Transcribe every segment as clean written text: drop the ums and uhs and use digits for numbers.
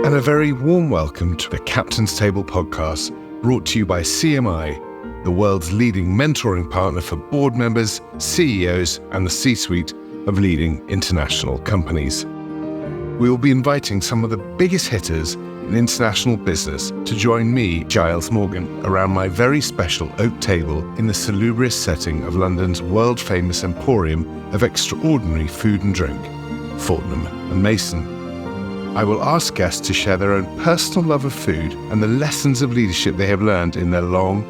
And a very warm welcome to the Captain's Table podcast, brought to you by CMI, the world's leading mentoring partner for board members, CEOs, and the C-suite of leading international companies. We will be inviting some of the biggest hitters in international business to join me, Giles Morgan, around my very special oak table in the salubrious setting of London's world-famous emporium of extraordinary food and drink, Fortnum and Mason. I will ask guests to share their own personal love of food and the lessons of leadership they have learned in their long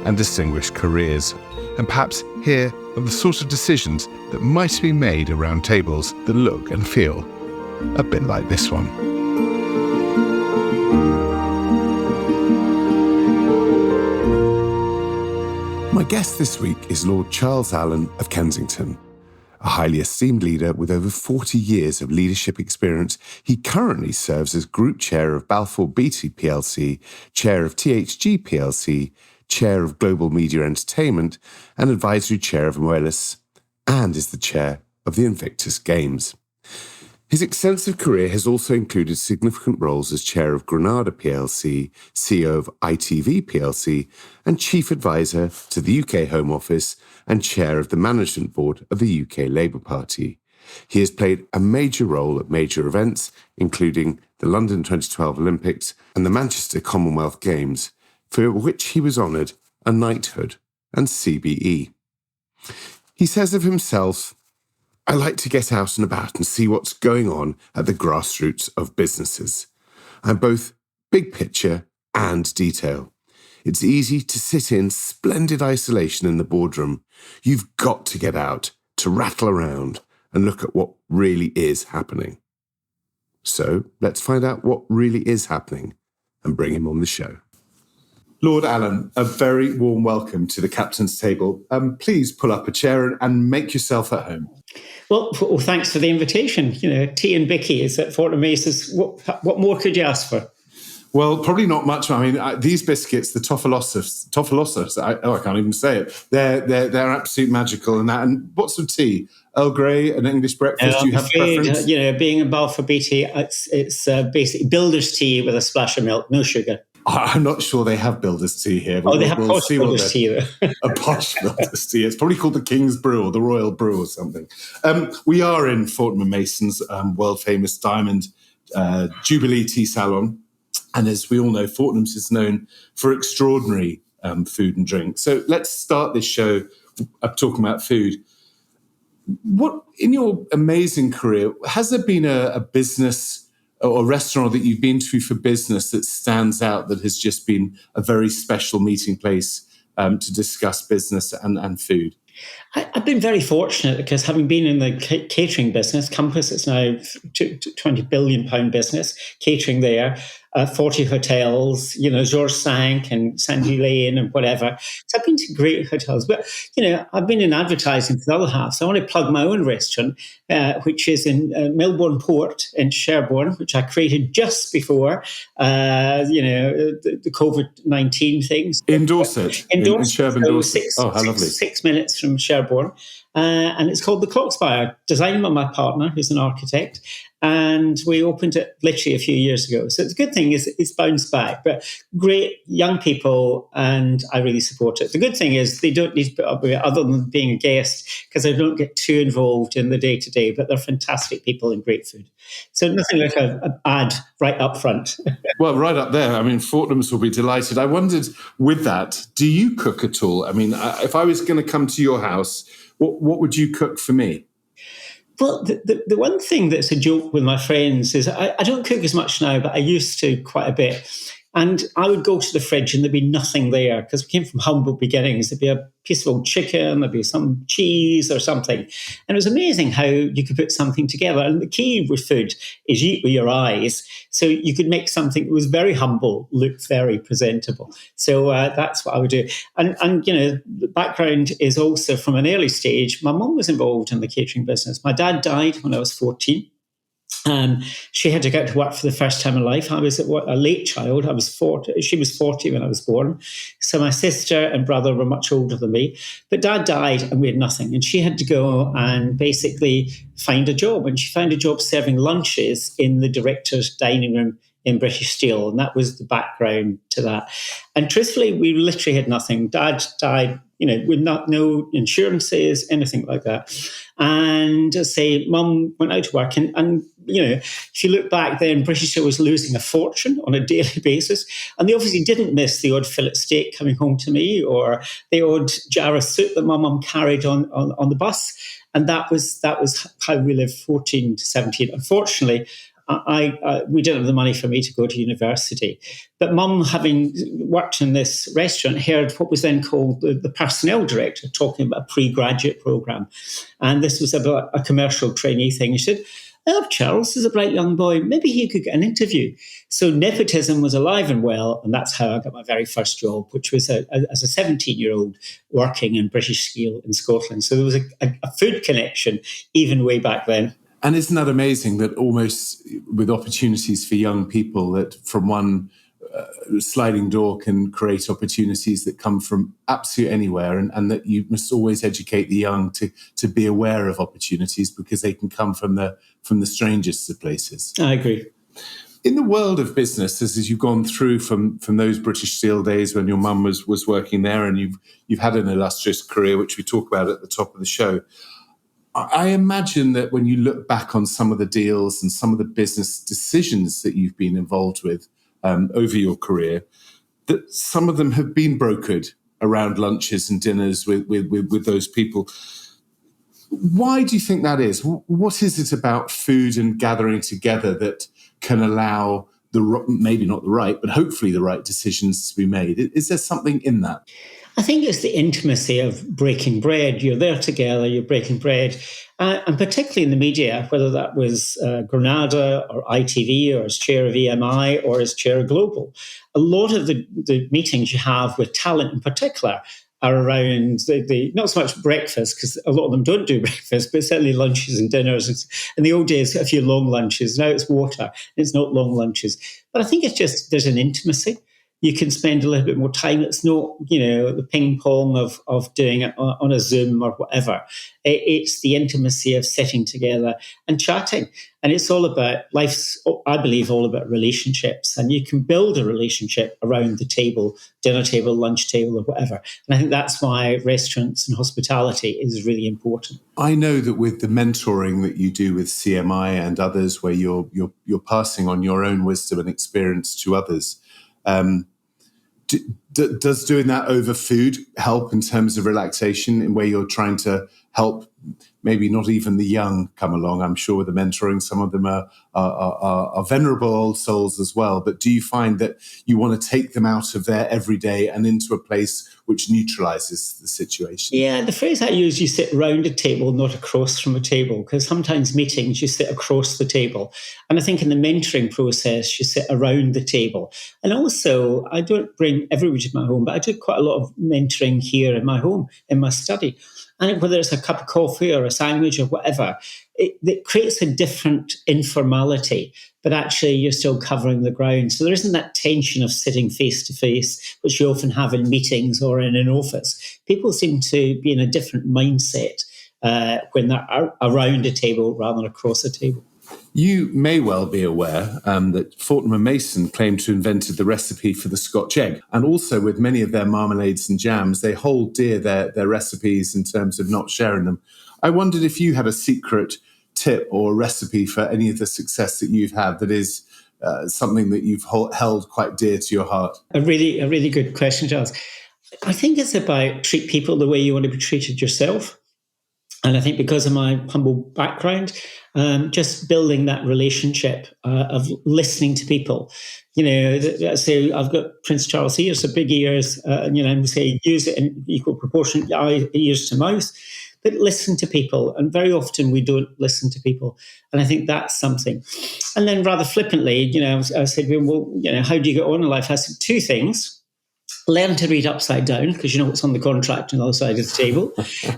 and distinguished careers, and perhaps hear of the sort of decisions that might be made around tables that look and feel a bit like this one. My guest this week is Lord Charles Allen of Kensington. A highly esteemed leader with over 40 years of leadership experience, he currently serves as Group Chair of Balfour Beatty plc, Chair of THG plc, Chair of Global Media Entertainment, and Advisory Chair of Moelis, and is the Chair of the Invictus Games. His extensive career has also included significant roles as Chair of Granada plc, CEO of ITV plc, and Chief Advisor to the UK Home Office and Chair of the Management Board of the UK Labour Party. He has played a major role at major events, including the London 2012 Olympics and the Manchester Commonwealth Games, for which he was honoured a knighthood and CBE. He says of himself, "I like to get out and about and see what's going on at the grassroots of businesses. I'm both big picture and detail. It's easy to sit in splendid isolation in the boardroom. You've got to get out, to rattle around and look at what really is happening." So let's find out what really is happening and bring him on the show. Lord Allen, a very warm welcome to the Captain's Table. Please pull up a chair and make yourself at home. Well, thanks for the invitation. Tea and bickies at Fortnum Mason's. What more could you ask for? Well, probably not much. I mean, these biscuits, the Toffelossos, I can't even say it. They're absolute magical. And what's the tea? Earl Grey, an English breakfast. Do you have a preference? Being in Balfour Beatty, it's basically builder's tea with a splash of milk, no sugar. I'm not sure they have builder's tea here. But they have posh builder's tea. A posh builder's tea. It's probably called the King's Brew or the Royal Brew or something. We are in Fortnum & Mason's world-famous Diamond Jubilee Tea Salon. And as we all know, Fortnum's is known for extraordinary food and drink. So let's start this show talking about food. What, in your amazing career, has there been a business or a restaurant that you've been to for business that stands out, that has just been a very special meeting place to discuss business and food? I've been very fortunate because having been in the catering business, Compass is now a £20 billion business, catering there, 40 hotels, Georges Cinq and Sandy Lane and whatever. So I've been to great hotels. But, I've been in advertising for the other half. So I want to plug my own restaurant, which is in Melbourne Port in Sherborne, which I created just before, the COVID-19 things. In Dorset? In Sherborne, Dorset. How lovely. 6 minutes from Sherborne. And it's called The Clockspire, designed by my partner, who's an architect. And we opened it literally a few years ago. So the good thing is it's bounced back. But great young people, and I really support it. The good thing is they don't need to put up with it other than being a guest, because they don't get too involved in the day-to-day. But they're fantastic people and great food. So nothing like an ad right up front. Well, right up there. I mean, Fortnum's will be delighted. I wondered, with that, do you cook at all? I mean, if I was going to come to your house, what would you cook for me? Well, the one thing that's a joke with my friends is I don't cook as much now, but I used to quite a bit. And I would go to the fridge and there'd be nothing there because we came from humble beginnings. There'd be a piece of old chicken, there'd be some cheese or something. And it was amazing how you could put something together. And the key with food is you eat with your eyes. So you could make something that was very humble look very presentable. So that's what I would do. And the background is also from an early stage. My mum was involved in the catering business. My dad died when I was 14. She had to get to work for the first time in life. I was a late child. I was 40. She was 40 when I was born. So my sister and brother were much older than me. But Dad died and we had nothing. And she had to go and basically find a job. And she found a job serving lunches in the director's dining room in British Steel, and that was the background to that. And truthfully, we literally had nothing. Dad died, with no insurances, anything like that. And say, Mum went out to work, and if you look back then, British Steel was losing a fortune on a daily basis, and they obviously didn't miss the odd fillet steak coming home to me, or the odd jar of soup that my mum carried on the bus. And that was how we lived 14 to 17. Unfortunately, we didn't have the money for me to go to university. But Mum, having worked in this restaurant, heard what was then called the personnel director talking about a pre-graduate programme. And this was about a commercial trainee thing. He said, "Oh, Charles is a bright young boy. Maybe he could get an interview." So nepotism was alive and well, and that's how I got my very first job, which was as a 17-year-old working in British Steel in Scotland. So there was a food connection even way back then. And isn't that amazing that almost with opportunities for young people, that from one sliding door can create opportunities that come from absolute anywhere, and that you must always educate the young to be aware of opportunities because they can come from the strangest of places. I agree. In the world of business, as you've gone through from those British Steel days when your mum was working there, and you've had an illustrious career, which we talk about at the top of the show, I imagine that when you look back on some of the deals and some of the business decisions that you've been involved with over your career, that some of them have been brokered around lunches and dinners with those people. Why do you think that is? What is it about food and gathering together that can allow maybe not the right, but hopefully the right decisions to be made? Is there something in that? I think it's the intimacy of breaking bread. You're there together, you're breaking bread. And particularly in the media, whether that was Granada or ITV or as chair of EMI or as chair of Global, a lot of the meetings you have with talent in particular are around the not so much breakfast, because a lot of them don't do breakfast, but certainly lunches and dinners. In the old days, a few long lunches. Now it's water. It's not long lunches. But I think it's just there's an intimacy. You can spend a little bit more time. It's not, the ping pong of doing it on a Zoom or whatever. It's the intimacy of sitting together and chatting. And it's all about, life's, I believe, all about relationships. And you can build a relationship around the table, dinner table, lunch table, or whatever. And I think that's why restaurants and hospitality is really important. I know that with the mentoring that you do with CMI and others, where you're passing on your own wisdom and experience to others, does doing that over food help in terms of relaxation, in where you're trying to help maybe not even the young come along? I'm sure with the mentoring, some of them are venerable old souls as well. But do you find that you want to take them out of their everyday and into a place which neutralizes the situation? Yeah, the phrase I use, you sit round a table, not across from a table, because sometimes meetings you sit across the table. And I think in the mentoring process, you sit around the table. And also, I don't bring everybody to my home, but I do quite a lot of mentoring here in my home, in my study. And whether it's a cup of coffee or a sandwich or whatever, it creates a different informality, but actually you're still covering the ground. So there isn't that tension of sitting face to face, which you often have in meetings or in an office. People seem to be in a different mindset when they're around a table rather than across a table. You may well be aware that Fortnum & Mason claimed to have invented the recipe for the Scotch egg. And also with many of their marmalades and jams, they hold dear their recipes in terms of not sharing them. I wondered if you had a secret tip or recipe for any of the success that you've had that is something that you've held quite dear to your heart. A really good question, Charles. I think it's about treat people the way you want to be treated yourself. And I think because of my humble background, just building that relationship of listening to people. Let's say I've got Prince Charles' ears, so big ears, and say use it in equal proportion, ears to mouth, but listen to people. And very often we don't listen to people. And I think that's something. And then rather flippantly, I said, well, how do you get on in life? I said two things. Learn to read upside down, because you know what's on the contract on the other side of the table,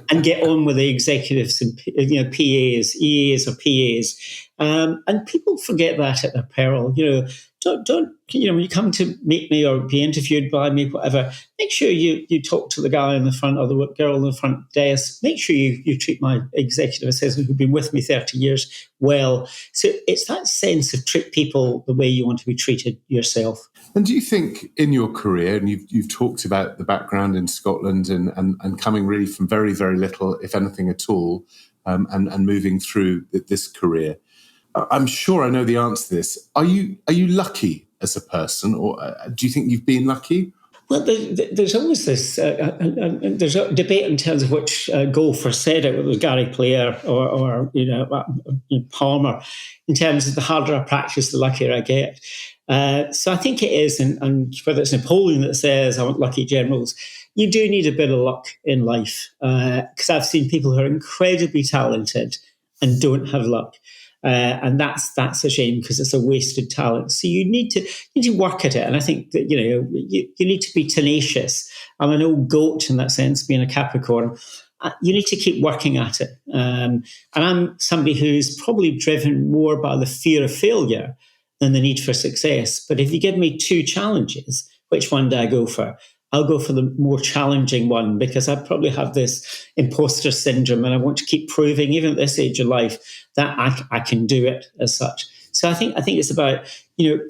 and get on with the executives and PAs, EAs or PAs, And people forget that at their peril. Don't when you come to meet me or be interviewed by me, whatever, make sure you talk to the guy in the front or the girl in the front desk. Make sure you treat my executive assistant who've been with me 30 years well. So it's that sense of treat people the way you want to be treated yourself. And do you think in your career, and you've talked about the background in Scotland and coming really from very, very little, if anything at all, and moving through this career, I'm sure I know the answer to this. Are you lucky as a person, or do you think you've been lucky? Well, there's always this. There's a debate in terms of which golfer said it, was Gary Player or Palmer, in terms of the harder I practice, the luckier I get. So I think it is, and whether it's Napoleon that says I want lucky generals, you do need a bit of luck in life, because I've seen people who are incredibly talented and don't have luck. And that's a shame, because it's a wasted talent. So you need to work at it. And I think that, you need to be tenacious. I'm an old goat in that sense, being a Capricorn. You need to keep working at it. And I'm somebody who's probably driven more by the fear of failure than the need for success. But if you give me two challenges, which one do I go for? I'll go for the more challenging one, because I probably have this imposter syndrome and I want to keep proving, even at this age of life, that I can do it as such. So I think it's about,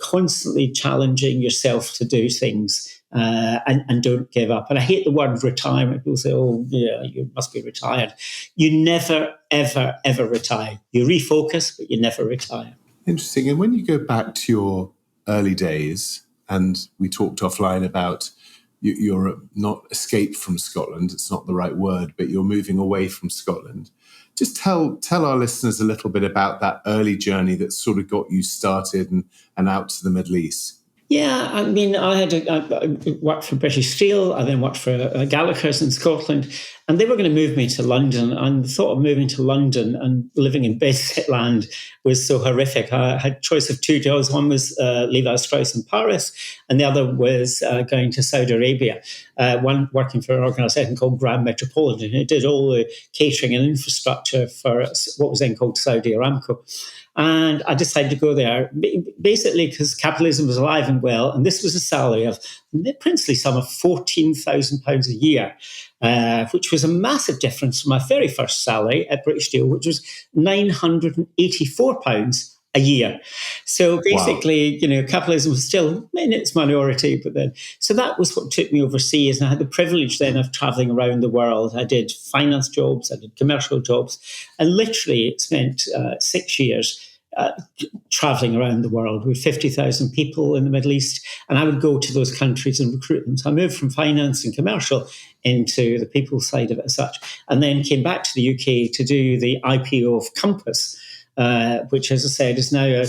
constantly challenging yourself to do things and don't give up. And I hate the word retirement. People say, oh, yeah, you must be retired. You never, ever, ever retire. You refocus, but you never retire. Interesting. And when you go back to your early days, and we talked offline about you're not escaped from Scotland, it's not the right word, but you're moving away from Scotland. Just tell our listeners a little bit about that early journey that sort of got you started and out to the Middle East. Yeah, I mean, I worked for British Steel. I then worked for Gallagher's in Scotland, and they were going to move me to London. And the thought of moving to London and living in bedsit land was so horrific. I had a choice of two jobs. One was Levi Strauss in Paris, and the other was going to Saudi Arabia. One working for an organisation called Grand Metropolitan, who did all the catering and infrastructure for what was then called Saudi Aramco. And I decided to go there, basically because capitalism was alive and well. And this was a salary of the princely sum of £14,000 a year, which was a massive difference from my very first salary at British Steel, which was £984 a year. So basically, capitalism was still in its minority, but then, so that was what took me overseas. And I had the privilege then of traveling around the world. I did finance jobs, I did commercial jobs, and literally spent 6 years traveling around the world with 50,000 people in the Middle East. And I would go to those countries and recruit them. So I moved from finance and commercial into the people side of it as such, and then came back to the UK to do the IPO of Compass, which, as I said, is now a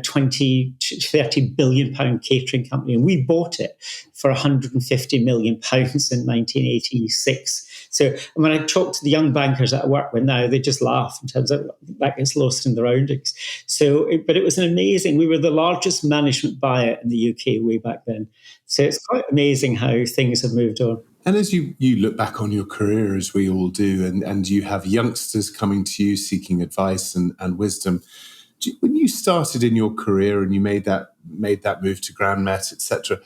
20 to 30 billion pound catering company. And we bought it for 150 million pounds in 1986. So when I talk to the young bankers that I work with now, they just laugh in terms of that gets lost in the roundings. But it was an amazing, we were the largest management buyer in the UK way back then. So it's quite amazing how things have moved on. And as you look back on your career, as we all do, and you have youngsters coming to you seeking advice and wisdom, when you started in your career and you made that move to Grand Met, etc.,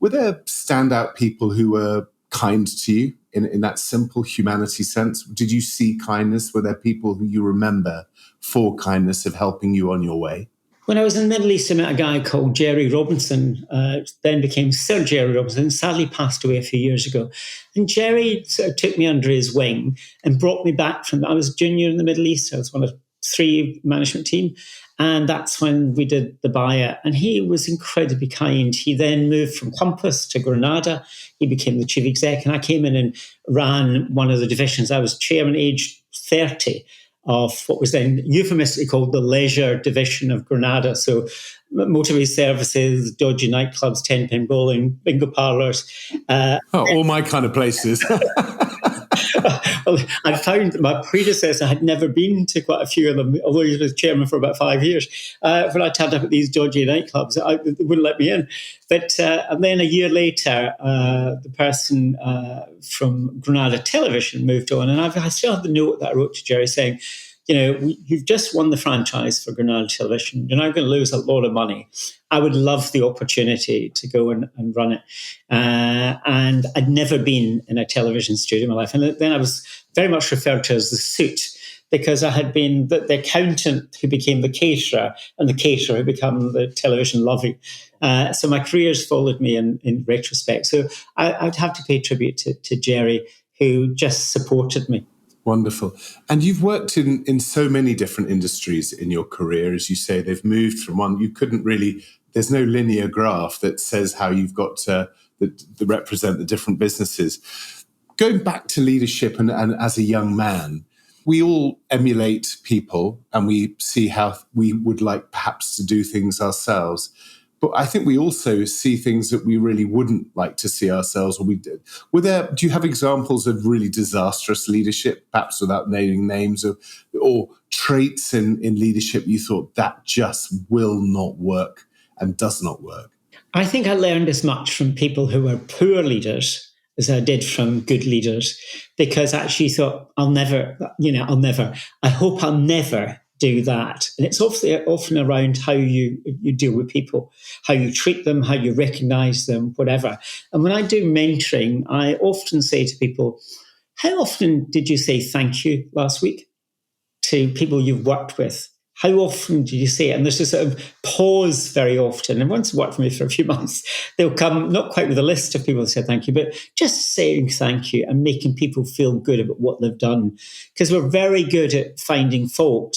were there standout people who were kind to you in that simple humanity sense? Did you see kindness? Were there people who you remember for kindness of helping you on your way? When I was in the Middle East, I met a guy called Jerry Robinson, then became Sir Jerry Robinson, sadly passed away a few years ago. And Jerry sort of took me under his wing and brought me back I was junior in the Middle East. I was one of 3 management team. And that's when we did the buyout. And he was incredibly kind. He then moved from Compass to Granada. He became the chief exec. And I came in and ran one of the divisions. I was chairman aged 30. Of what was then euphemistically called the leisure division of Granada. So motorway services, dodgy nightclubs, 10-pin bowling, bingo parlours. All my kind of places. Well, I found that my predecessor had never been to quite a few of them, although he was chairman for about 5 years. When I turned up at these dodgy nightclubs, they wouldn't let me in. But and then a year later, the person from Granada Television moved on, and I still have the note that I wrote to Jerry saying, you've just won the franchise for Granada Television. You're now going to lose a lot of money. I would love the opportunity to go and run it. And I'd never been in a television studio in my life. And then I was very much referred to as the suit, because I had been the accountant who became the caterer, and the caterer who became the television lovey. So my career's followed me in retrospect. So I'd have to pay tribute to Jerry, who just supported me. Wonderful. And you've worked in so many different industries in your career. As you say, they've moved from one. You couldn't really, there's no linear graph that says how you've got to represent the different businesses. Going back to leadership and as a young man, we all emulate people and we see how we would like perhaps to do things ourselves. But I think we also see things that we really wouldn't like to see ourselves, or we did. Do you have examples of really disastrous leadership, perhaps without naming names, or traits in leadership you thought that just will not work and does not work? I think I learned as much from people who were poor leaders as I did from good leaders, because I actually thought, I hope I'll never do that. And it's often around how you deal with people, how you treat them, how you recognize them, whatever. And when I do mentoring, I often say to people, how often did you say thank you last week to people you've worked with? How often do you say it? And there's this sort of pause very often. And once worked for me for a few months, they'll come, not quite with a list of people who said thank you, but just saying thank you and making people feel good about what they've done. Because we're very good at finding fault.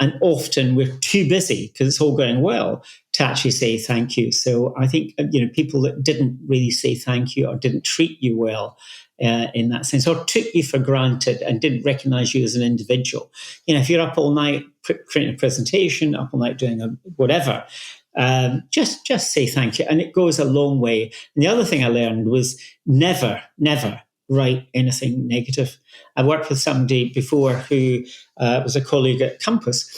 And often we're too busy, because it's all going well, to actually say thank you. So I think, people that didn't really say thank you or didn't treat you well in that sense, or took you for granted and didn't recognize you as an individual. If you're up all night creating a presentation, up all night doing whatever, just say thank you. And it goes a long way. And the other thing I learned was never write anything negative. I worked with somebody before who was a colleague at Compass,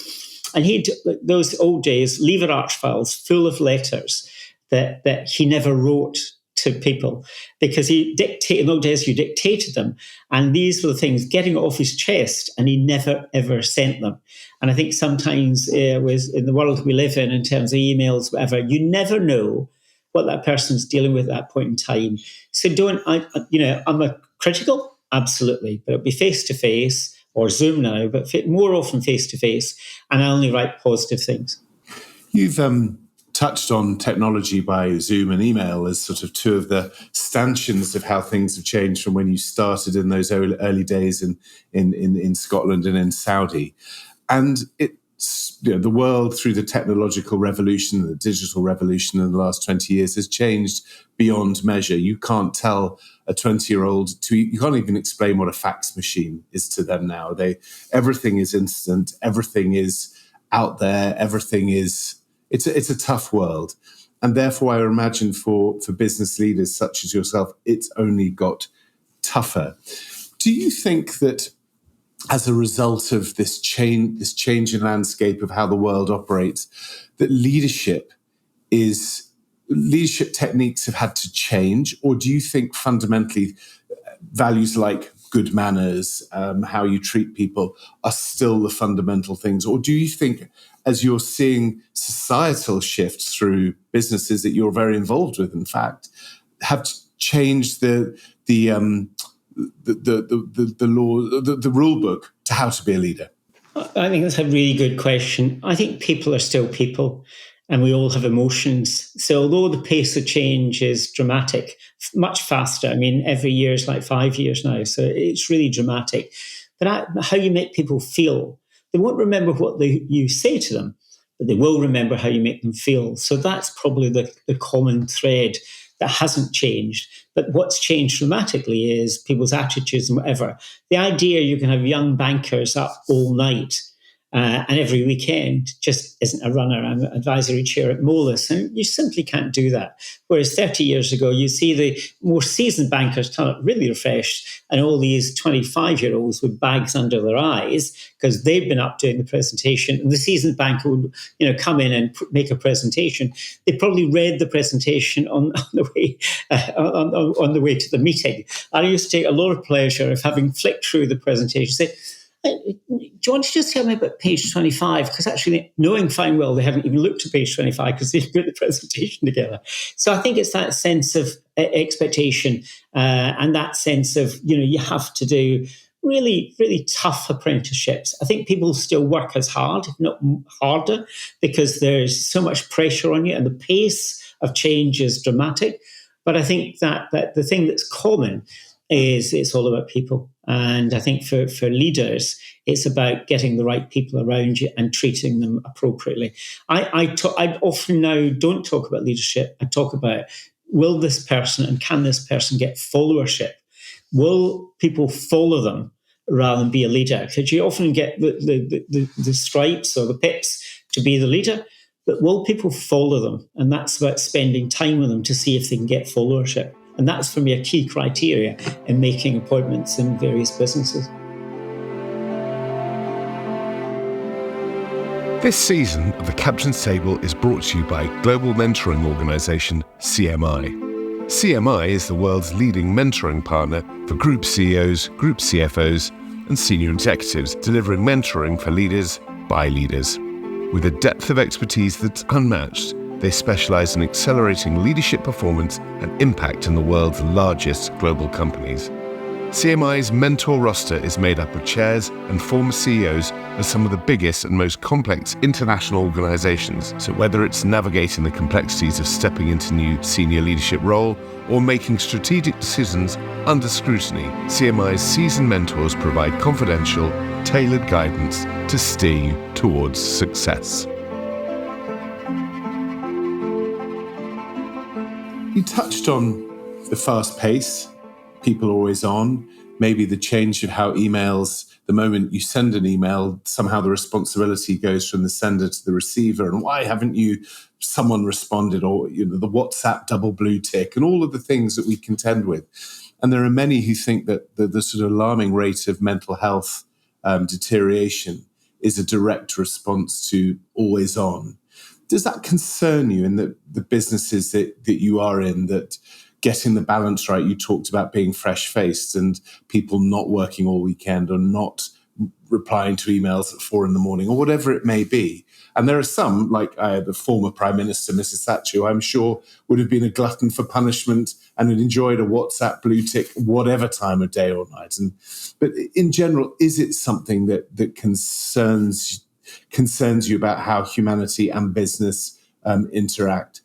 and he'd, those old days, lever arch files full of letters that he never wrote to people, because he dictated, in those days you dictated them, and these were the things getting off his chest, and he never ever sent them. And I think sometimes was in the world we live in terms of emails, whatever, you never know what that person's dealing with at that point in time. So I'm a critical, absolutely, but it'll be face-to-face or Zoom now, but more often face-to-face, and I only write positive things. You've touched on technology by Zoom and email as sort of two of the stanchions of how things have changed from when you started in those early days in Scotland and in Saudi. And the world, through the technological revolution, the digital revolution in the last 20 years, has changed beyond measure. You can't tell a 20-year-old you can't even explain what a fax machine is to them now. Everything is instant, everything is out there, it's a tough world. And therefore, I imagine for business leaders such as yourself, it's only got tougher. Do you think that as a result of this change in landscape of how the world operates, that leadership techniques have had to change? Or do you think fundamentally values like good manners, how you treat people, are still the fundamental things? Or do you think, as you're seeing societal shifts through businesses that you're very involved with, in fact, have changed the law, the rule book to how to be a leader? I think that's a really good question. I think people are still people, and we all have emotions. So although the pace of change is dramatic, much faster, every year is like 5 years now, so it's really dramatic. But how you make people feel, they won't remember what you say to them, but they will remember how you make them feel. So that's probably the common thread that hasn't changed. But what's changed dramatically is people's attitudes and whatever. The idea you can have young bankers up all night and every weekend just isn't a runner. I'm an advisory chair at Moelis, and you simply can't do that. Whereas 30 years ago, you see the more seasoned bankers turn up really refreshed, and all these 25-year-olds with bags under their eyes because they've been up doing the presentation, and the seasoned banker would come in and make a presentation. They probably read the presentation on the way on the way to the meeting. I used to take a lot of pleasure of having flicked through the presentation, say, Do you want to just tell me about page 25? Because actually, knowing fine well they haven't even looked at page 25 because they've put the presentation together. So I think it's that sense of expectation and that sense of, you have to do really, really tough apprenticeships. I think people still work as hard, if not harder, because there's so much pressure on you and the pace of change is dramatic. But I think that the thing that's common is it's all about people. And I think for leaders, it's about getting the right people around you and treating them appropriately. I often now don't talk about leadership. I talk about, will this person and can this person get followership? Will people follow them rather than be a leader? Because you often get the stripes or the pips to be the leader, but will people follow them? And that's about spending time with them to see if they can get followership. And that's, for me, a key criteria in making appointments in various businesses. This season of The Captain's Table is brought to you by global mentoring organisation CMI. CMI is the world's leading mentoring partner for group CEOs, group CFOs, and senior executives, delivering mentoring for leaders by leaders. With a depth of expertise that's unmatched, they specialise in accelerating leadership performance and impact in the world's largest global companies. CMI's mentor roster is made up of chairs and former CEOs of some of the biggest and most complex international organisations. So whether it's navigating the complexities of stepping into new senior leadership role or making strategic decisions under scrutiny, CMI's seasoned mentors provide confidential, tailored guidance to steer you towards success. You touched on the fast pace, people always on, maybe the change of how emails, the moment you send an email, somehow the responsibility goes from the sender to the receiver, and why haven't someone responded, or the WhatsApp double blue tick, and all of the things that we contend with. And there are many who think that the sort of alarming rate of mental health deterioration is a direct response to always on. Does that concern you in the businesses that you are in, that getting the balance right? You talked about being fresh-faced and people not working all weekend or not replying to emails at 4 a.m. or whatever it may be. And there are some, like the former Prime Minister, Mrs. Thatcher, who I'm sure would have been a glutton for punishment and had enjoyed a WhatsApp blue tick whatever time of day or night. But in general, is it something that concerns you about how humanity and business interact?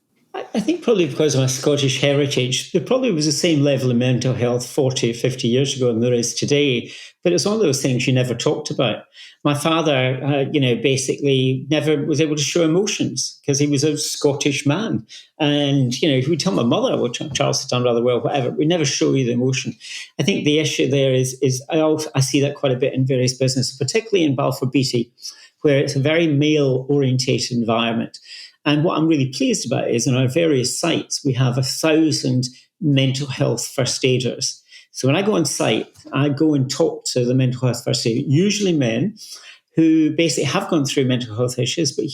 I think probably because of my Scottish heritage, there probably was the same level of mental health 40, 50 years ago than there is today. But it's one of those things you never talked about. My father, basically never was able to show emotions because he was a Scottish man. And, he would tell my mother, well, Charles has done rather well, whatever. We never show you the emotion. I think the issue there is I see that quite a bit in various businesses, particularly in Balfour Beatty, where it's a very male-orientated environment. And what I'm really pleased about is in our various sites, we have 1,000 mental health first aiders. So when I go on site, I go and talk to the mental health first aiders, usually men who basically have gone through mental health issues, but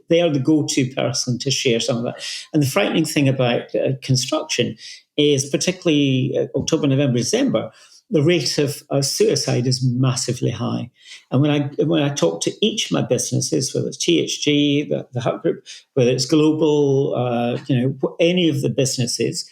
they are the go-to person to share some of that. And the frightening thing about construction is particularly October, November, December, the rate of suicide is massively high. And when I talk to each of my businesses, whether it's THG, the Hut Group, whether it's Global, any of the businesses,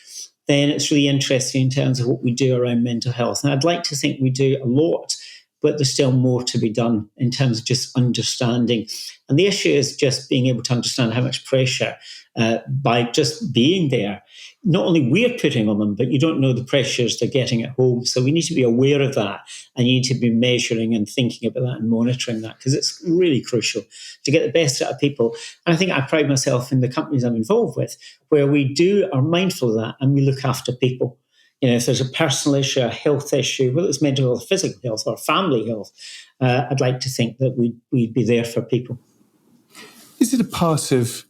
then it's really interesting in terms of what we do around mental health. And I'd like to think we do a lot, but there's still more to be done in terms of just understanding. And the issue is just being able to understand how much pressure by just being there, not only we're putting on them, but you don't know the pressures they're getting at home. So we need to be aware of that, and you need to be measuring and thinking about that and monitoring that, because it's really crucial to get the best out of people. And I think I pride myself in the companies I'm involved with, where we are mindful of that and we look after people. If there's a personal issue, a health issue, whether it's mental health, physical health, or family health, I'd like to think that we'd be there for people. Is it a part of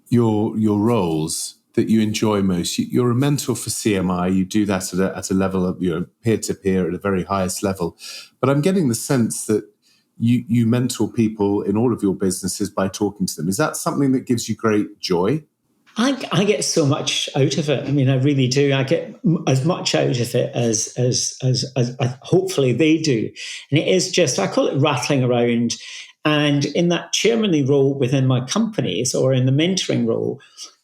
your roles that you enjoy most? You're a mentor for CMI. You do that at a level of peer-to-peer at the very highest level. But I'm getting the sense that you mentor people in all of your businesses by talking to them. Is that something that gives you great joy? I get so much out of it. I mean, I really do. I get as much out of it as hopefully they do. And it is just, I call it rattling around. And in that chairmanly role within my companies or in the mentoring role,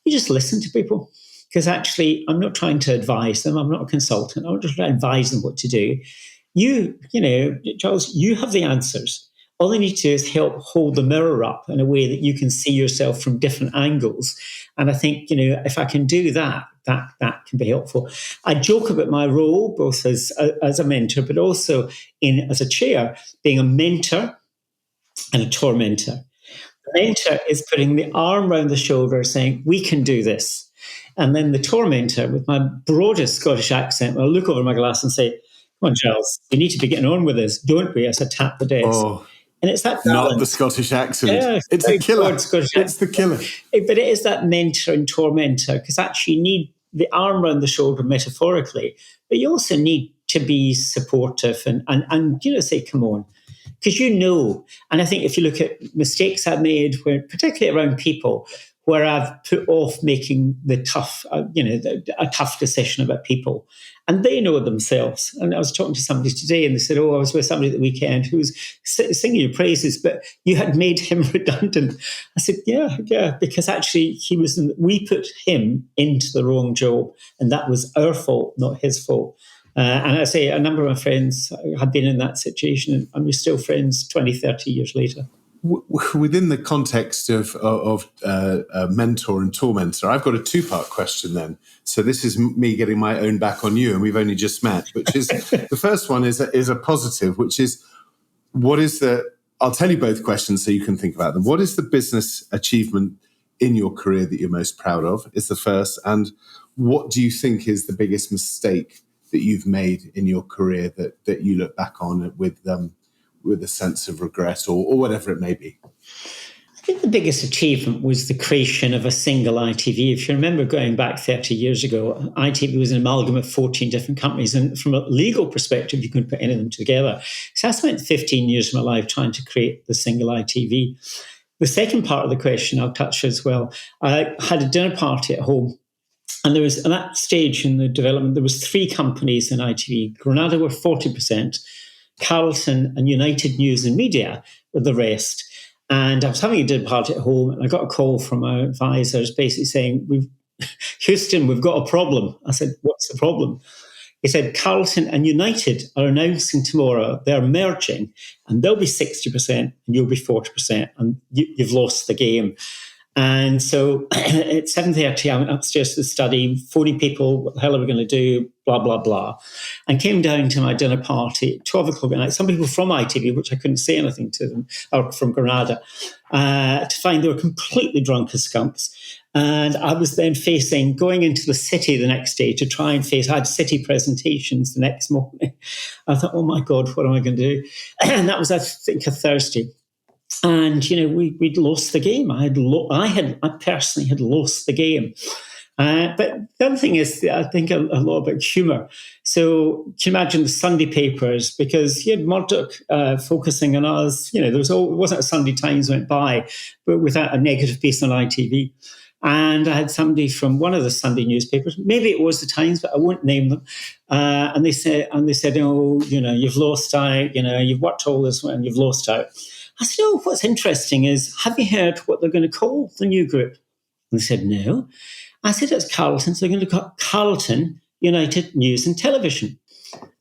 you just listen to people. Because actually, I'm not trying to advise them. I'm not a consultant. I'm not just trying to advise them what to do. You know, Charles, you have the answers. All they need to do is help hold the mirror up in a way that you can see yourself from different angles. And I think, you know, if I can do that, that can be helpful. I joke about my role, both as a mentor, but also as a chair, being a mentor and a tormentor. The mentor is putting the arm around the shoulder saying, we can do this. And then the tormentor, with my broadest Scottish accent, will look over my glass and say, come on, Giles, we need to be getting on with this, don't we? As I tap the desk. Oh, and it's that balance. Not the Scottish accent. Yeah, it's a killer. It's the killer. But it is that mentor and tormentor, because actually you need the arm around the shoulder metaphorically, but you also need to be supportive and you know, say, come on. Because you know, and I think if you look at mistakes I've made, where particularly around people, where I've put off making the tough, a tough decision about people, and they know themselves. And I was talking to somebody today, and they said, "Oh, I was with somebody at the weekend who was singing your praises, but you had made him redundant." I said, "Yeah, because actually we put him into the wrong job, and that was our fault, not his fault." And I say a number of my friends have been in that situation, and we're still friends 20, 30 years later. Within the context of mentor and tormentor, I've got a two-part question then. So this is me getting my own back on you, and we've only just met, which is the first one is a positive, which is I'll tell you both questions so you can think about them. What is the business achievement in your career that you're most proud of is the first, and what do you think is the biggest mistake that you've made in your career that you look back on with a sense of regret or whatever it may be? I think the biggest achievement was the creation of a single ITV. If you remember going back 30 years ago, ITV was an amalgam of 14 different companies. And from a legal perspective, you couldn't put any of them together. So I spent 15 years of my life trying to create the single ITV. The second part of the question I'll touch as well. I had a dinner party at home. And there was, at that stage in the development, there was 3 companies in ITV. Granada were 40%, Carlton and United News and Media were the rest. And I was having a dinner party at home, and I got a call from our advisors basically saying, Houston, we've got a problem. I said, what's the problem? He said, Carlton and United are announcing tomorrow they're merging, and they'll be 60% and you'll be 40%, and you've lost the game. And so at 7:30, I went upstairs to the study, 40 people, what the hell are we going to do, blah, blah, blah, and came down to my dinner party at 12 o'clock at night. Some people from ITV, which I couldn't say anything to them, or from Granada, to find they were completely drunk as skunks. And I was then going into the city the next day to try and I had city presentations the next morning. I thought, oh my God, what am I going to do? And that was, I think, a Thursday. And, you know, we'd lost the game. I personally had lost the game. But the other thing is, I think a lot about humour. So can you imagine the Sunday papers? Because you had Murdoch focusing on us. You know, it wasn't a Sunday Times went by, but without a negative piece on ITV. And I had somebody from one of the Sunday newspapers, maybe it was the Times, but I won't name them. And they said, oh, you know, you've lost out. You know, you've worked all this and you've lost out. I said, oh, what's interesting is, have you heard what they're going to call the new group? And they said, no. I said, it's Carlton, so they're going to call it Carlton United News and Television.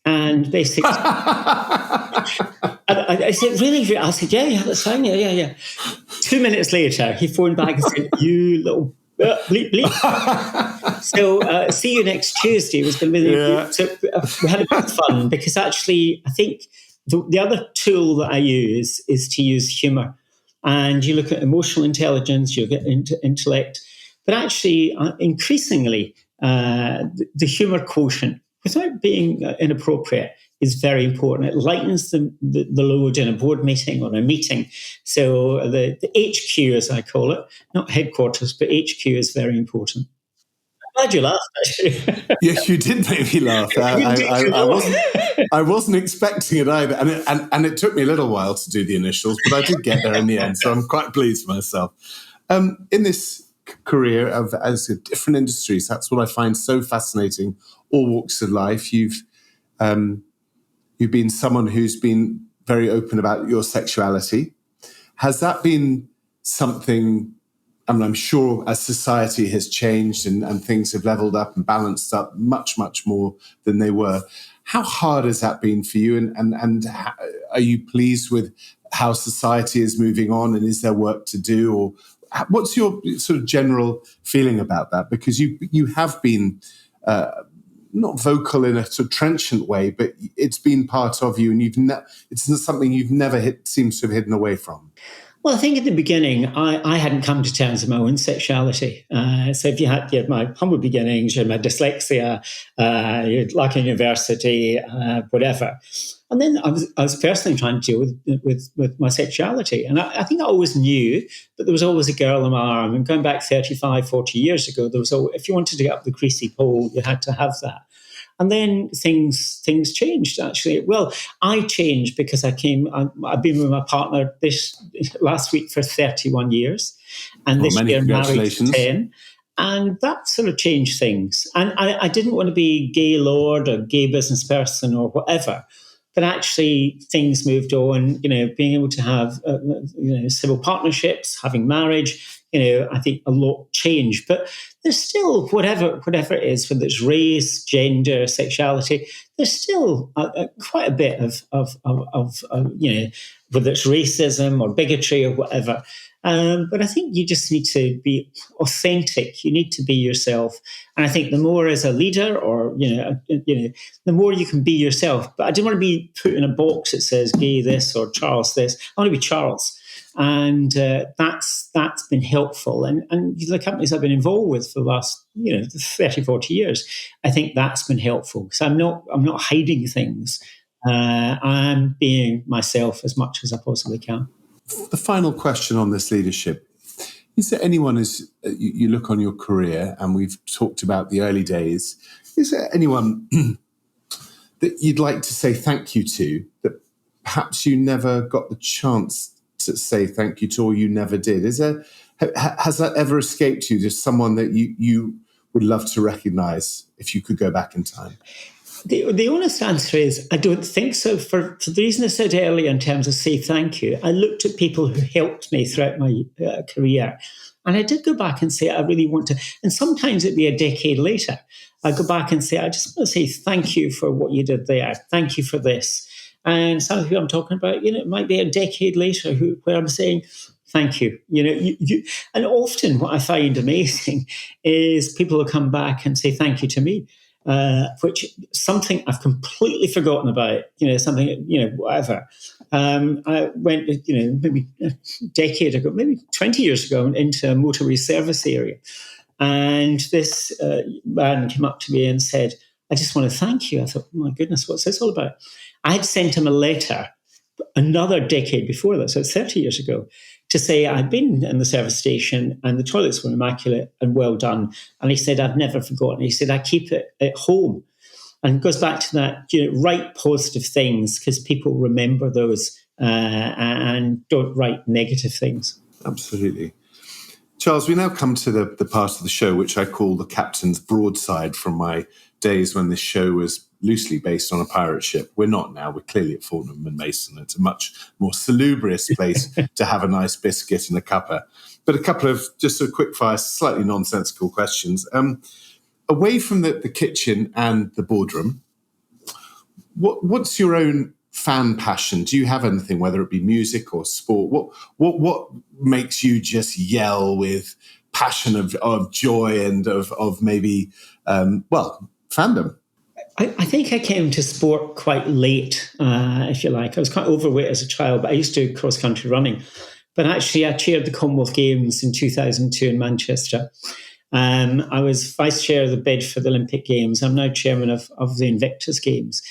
And basically, I said, really? I said, yeah, that's fine, yeah. 2 minutes later, he phoned back and said, you little bleep, bleep. So see you next Tuesday. It was going to be So we had a bit of fun, because actually, I think the other tool that I use is to use humour. And you look at emotional intelligence, you get into intellect, but actually increasingly the humour quotient, without being inappropriate, is very important. It lightens the load in a board meeting or a meeting. So the HQ, as I call it, not headquarters, but HQ is very important. I'm glad you laughed, actually. Yes, you did make me laugh. I wasn't expecting it either. And it took me a little while to do the initials, but I did get there in the end. So I'm quite pleased with myself. In this career as a different industries. That's what I find so fascinating. All walks of life. You've been someone who's been very open about your sexuality. Has that been something? I mean, I'm sure as society has changed and things have leveled up and balanced up much, much more than they were. How hard has that been for you? And are you pleased with how society is moving on? And is there work to do? Or what's your sort of general feeling about that? Because you have been not vocal in a sort of trenchant way, but it's been part of you, and it's not something you've never seems to have hidden away from. Well, I think at the beginning, I hadn't come to terms with my own sexuality. So if you had my humble beginnings, you had my dyslexia, you had lack of university, whatever. And then I was personally trying to deal with my sexuality. And I think I always knew, but there was always a girl on my arm. And going back 35, 40 years ago, if you wanted to get up the greasy pole, you had to have that. And then things changed, actually. Well, I changed because I've been with my partner this last week for 31 years. And this year married for 10. And that sort of changed things. And I didn't want to be gay lord or gay business person or whatever. But actually, things moved on. Being able to have civil partnerships, having marriage. I think a lot changed. But there's still whatever it is, whether it's race, gender, sexuality. There's still quite a bit of whether it's racism or bigotry or whatever. But I think you just need to be authentic. You need to be yourself. And I think the more as a leader or, the more you can be yourself. But I didn't want to be put in a box that says gay this or Charles this. I want to be Charles. And that's been helpful. And the companies I've been involved with for the last 30, 40 years, I think that's been helpful because I'm not hiding things. I'm being myself as much as I possibly can. The final question on this leadership, is there anyone, as you look on your career, and we've talked about the early days, is there anyone that you'd like to say thank you to that perhaps you never got the chance to say thank you to, or you never did? Has that ever escaped you? Just someone that you would love to recognise if you could go back in time? The honest answer is I don't think so. For the reason I said earlier in terms of say thank you, I looked at people who helped me throughout my career. And I did go back and say, I really want to. And sometimes it'd be a decade later. I go back and say, I just want to say thank you for what you did there. Thank you for this. And some of who I'm talking about, it might be a decade later where I'm saying, thank you. And often what I find amazing is people will come back and say thank you to me. Which something I've completely forgotten about, something, whatever. I went, maybe a decade ago, maybe 20 years ago, into a motorway service area. And this man came up to me and said, I just want to thank you. I thought, oh my goodness, what's this all about? I had sent him a letter another decade before that, so 30 years ago, to say I'd been in the service station and the toilets were immaculate and well done. And he said, I've never forgotten. He said, I keep it at home. And it goes back to that, write positive things because people remember those and don't write negative things. Absolutely. Charles, we now come to the part of the show which I call the captain's broadside from my days when this show was loosely based on a pirate ship. We're not now. We're clearly at Fortnum and Mason. It's a much more salubrious place to have a nice biscuit and a cuppa. But a couple of just sort of quick fire, slightly nonsensical questions. Away from the kitchen and the boardroom, what's your own fan passion? Do you have anything, whether it be music or sport? What makes you just yell with passion of joy and of maybe, fandom? I think I came to sport quite late, if you like. I was quite overweight as a child, but I used to do cross-country running. But actually, I chaired the Commonwealth Games in 2002 in Manchester. I was vice chair of the bid for the Olympic Games. I'm now chairman of the Invictus Games.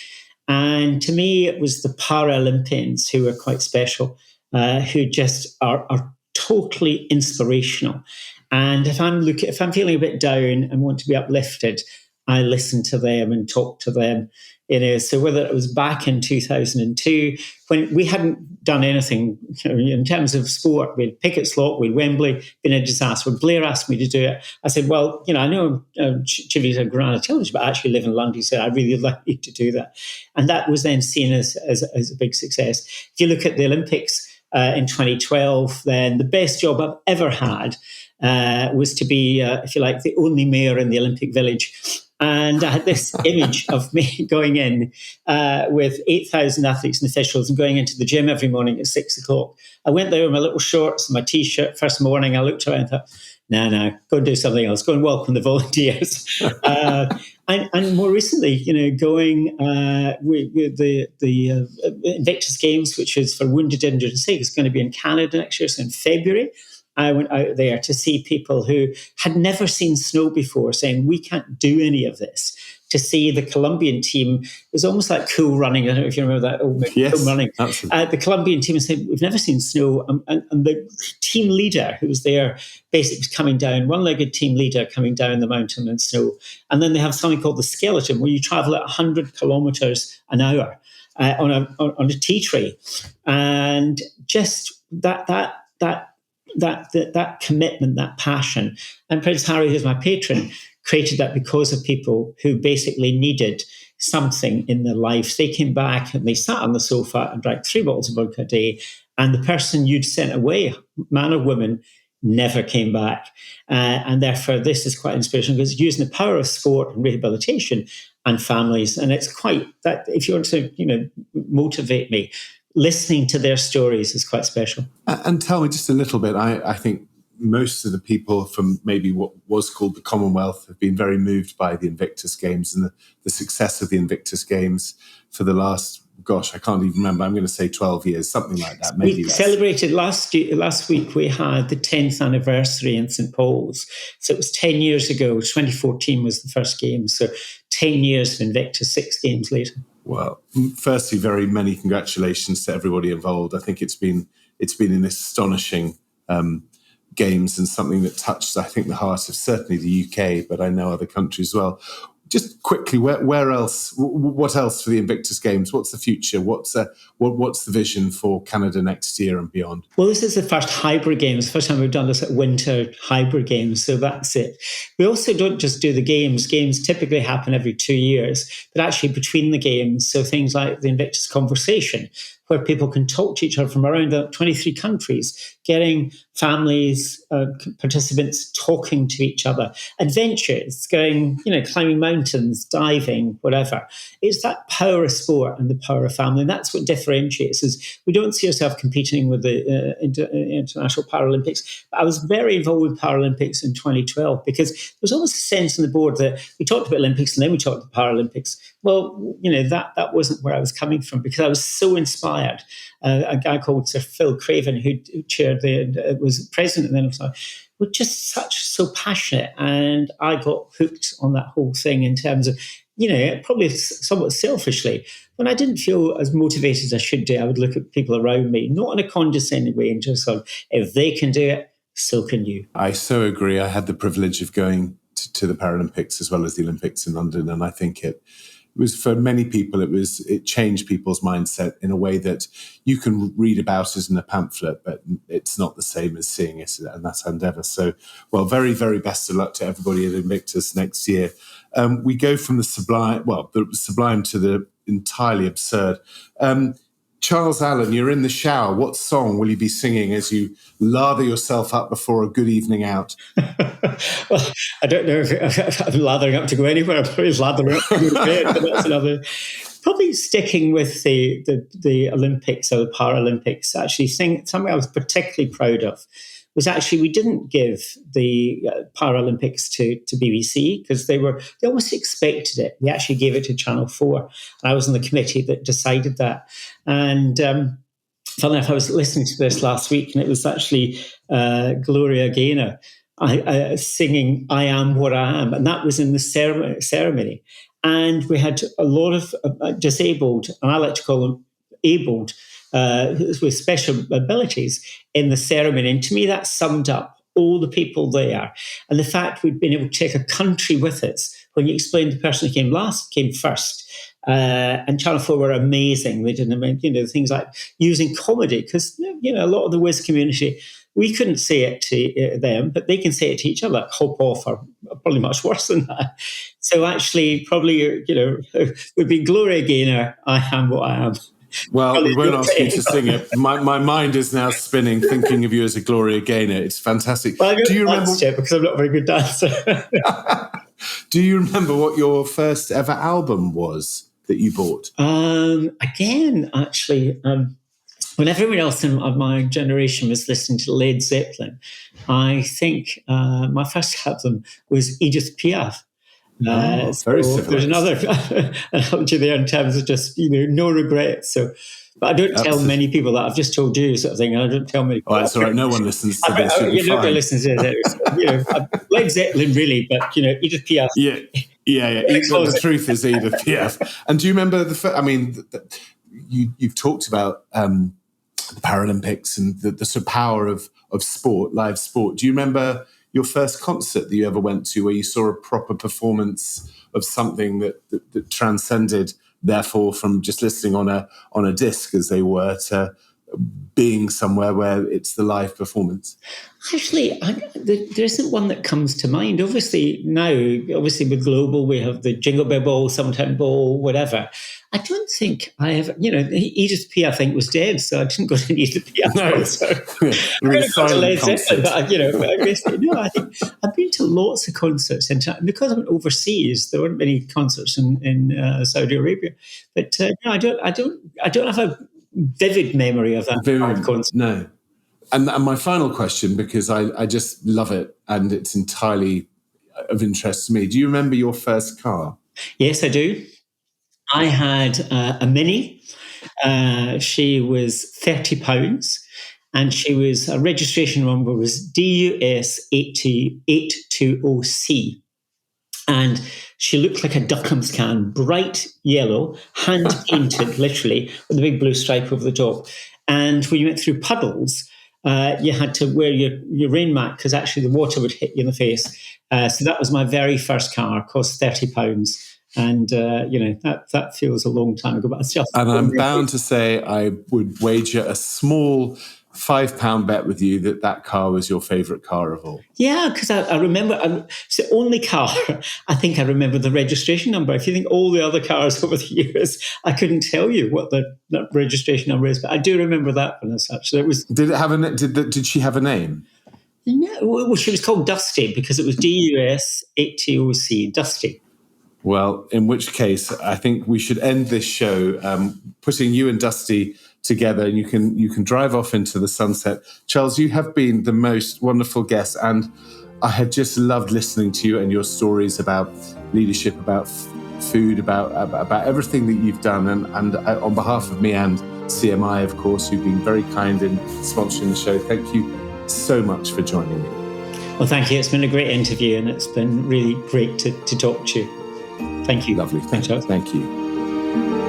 And to me, it was the Paralympians who were quite special, who just are totally inspirational. And if I'm feeling a bit down and want to be uplifted, I listened to them and talked to them. So whether it was back in 2002, when we hadn't done anything in terms of sport, we had Pickett Slot, we had Wembley, been a disaster. When Blair asked me to do it, I said, well, I know Chivy's a grand television, but I actually live in London. He said, I really like you to do that. And that was then seen as a big success. If you look at the Olympics in 2012, then the best job I've ever had was to be, if you like, the only mayor in the Olympic Village. And I had this image of me going in with 8,000 athletes and officials and going into the gym every morning at 6:00. I went there with my little shorts and my T-shirt first morning. I looked around and thought, no, go and do something else. Go and welcome the volunteers. And more recently, going with the Invictus Games, which is for wounded, injured and sick, is going to be in Canada next year, so in February. I went out there to see people who had never seen snow before saying, we can't do any of this. To see the Colombian team, it was almost like Cool Running. I don't know if you remember that old yes, Cool Running. The Colombian team said, we've never seen snow. And the team leader who was there basically was coming down, one-legged team leader coming down the mountain in snow. And then they have something called the skeleton, where you travel at 100 kilometers an hour on a tea tree. And just that commitment, that passion. And Prince Harry, who's my patron, created that because of people who basically needed something in their lives. They came back and they sat on the sofa and drank 3 bottles of vodka a day. And the person you'd sent away, man or woman, never came back. And therefore, this is quite inspirational because it's using the power of sport and rehabilitation and families. And it's quite that, if you want to, motivate me, listening to their stories is quite special. And tell me just a little bit, I think most of the people from maybe what was called the Commonwealth have been very moved by the Invictus Games and the success of the Invictus Games for the last, I can't even remember, I'm going to say 12 years, something like that. Maybe we celebrated last week, we had the 10th anniversary in St. Paul's. So it was 10 years ago, 2014 was the first game. So 10 years of Invictus, 6 games later. Well, firstly, very many congratulations to everybody involved. I think it's been an astonishing games and something that touched, I think, the heart of certainly the UK, but I know other countries as well. Just quickly, where else? What else for the Invictus Games? What's the future? What's the vision for Canada next year and beyond? Well, this is the first hybrid games. First time we've done this at winter hybrid games, so that's it. We also don't just do the games. Games typically happen every 2 years, but actually between the games, so things like the Invictus Conversation, where people can talk to each other from around 23 countries, getting families, participants talking to each other, adventures, going, climbing mountains, diving, whatever. It's that power of sport and the power of family. And that's what differentiates us. We don't see ourselves competing with the International Paralympics. But I was very involved with Paralympics in 2012 because there was almost a sense on the board that we talked about Olympics and then we talked about Paralympics. Well, that wasn't where I was coming from because I was so inspired. A guy called Sir Phil Craven, who chaired was president, and then was like, were just so passionate, and I got hooked on that whole thing in terms of, probably somewhat selfishly, when I didn't feel as motivated as I should do, I would look at people around me, not in a condescending way, and just sort of, if they can do it, so can you. I so agree. I had the privilege of going to the Paralympics as well as the Olympics in London, and I think it was, for many people, it changed people's mindset in a way that you can read about it in a pamphlet, but it's not the same as seeing it in that endeavour. So, well, very, very best of luck to everybody at Invictus next year. We go from the sublime to the entirely absurd. Charles Allen, you're in the shower. What song will you be singing as you lather yourself up before a good evening out? Well, I don't know if I'm lathering up to go anywhere. I'm probably lathering up to go to bed, but that's another. Probably sticking with the Olympics or the Paralympics. Actually, something I was particularly proud of was actually we didn't give the Paralympics to BBC because they almost expected it. We actually gave it to Channel 4. And I was on the committee that decided that. And funny enough, I was listening to this last week, and it was actually Gloria Gaynor singing "I Am What I Am," and that was in the ceremony. And we had a lot of disabled, and I like to call them abled, with special abilities in the ceremony. And to me, that summed up all the people there. And the fact we'd been able to take a country with us when you explained the person who came last came first. And Channel 4 were amazing. They did, things like using comedy, because, a lot of the Wiz community, we couldn't say it to them, but they can say it to each other, hop off, or probably much worse than that. So actually, probably, would be Gloria Gaynor, I am what I am. Well, Probably we won't ask you okay. to sing it. My mind is now spinning, thinking of you as a Gloria Gaynor. It's fantastic. Well, Do you remember? it because I'm not a very good dancer. Do you remember what your first ever album was that you bought? Again, actually, when everyone else in my generation was listening to Led Zeppelin, I think my first album was Edith Piaf. Very civilized. There's another analogy there in terms of just, no regrets. So, but I don't tell many people that. I've just told you, sort of thing, and I don't tell many people. Oh, that's all right. No one listens to this. Nobody listens to this. Led Zeppelin, really, but Edith Piaf. Yeah. The truth is Edith Piaf. And do you remember you've talked about the Paralympics and the sort of power of sport, live sport. Do you remember your first concert that you ever went to, where you saw a proper performance of something that transcended, therefore, from just listening on a disc, as they were, to being somewhere where it's the live performance? Actually, there isn't one that comes to mind. Obviously, with Global, we have the Jingle Bell Ball, Summertime Ball, whatever. I don't think I have, Edith Piaf, I think, was dead, so I didn't go to an Edith Piaf concert. Really silent concert. I think I've been to lots of concerts, and because I'm overseas, there weren't many concerts in Saudi Arabia. But I don't have a vivid memory of that concert. No. And my final question, because I just love it and it's entirely of interest to me. Do you remember your first car? Yes, I do. I had a Mini. She was £30, and her registration number was DUS 820C. And she looked like a Duckham's can, bright yellow, hand-painted, literally, with a big blue stripe over the top. And when you went through puddles, you had to wear your rain mat, because actually the water would hit you in the face. So that was my very first car, cost £30. And, that feels a long time ago. But it's just. And I'm bound to say I would wager a small £5 bet with you that car was your favourite car of all. Yeah, because I remember, it's the only car, I think I remember the registration number. If you think all the other cars over the years, I couldn't tell you what the registration number is, but I do remember that one as such. So it was. Did it have did she have a name? No, well, she was called Dusty, because it was DUS 820C, Dusty. Well, in which case, I think we should end this show putting you and Dusty together, and you can drive off into the sunset. Charles, you have been the most wonderful guest, and I have just loved listening to you and your stories about leadership, about food, about everything that you've done. And on behalf of me and CMI, of course, who've been very kind in sponsoring the show, thank you so much for joining me. Well, thank you. It's been a great interview, and it's been really great to talk to you. Thank you. Lovely. Thank you.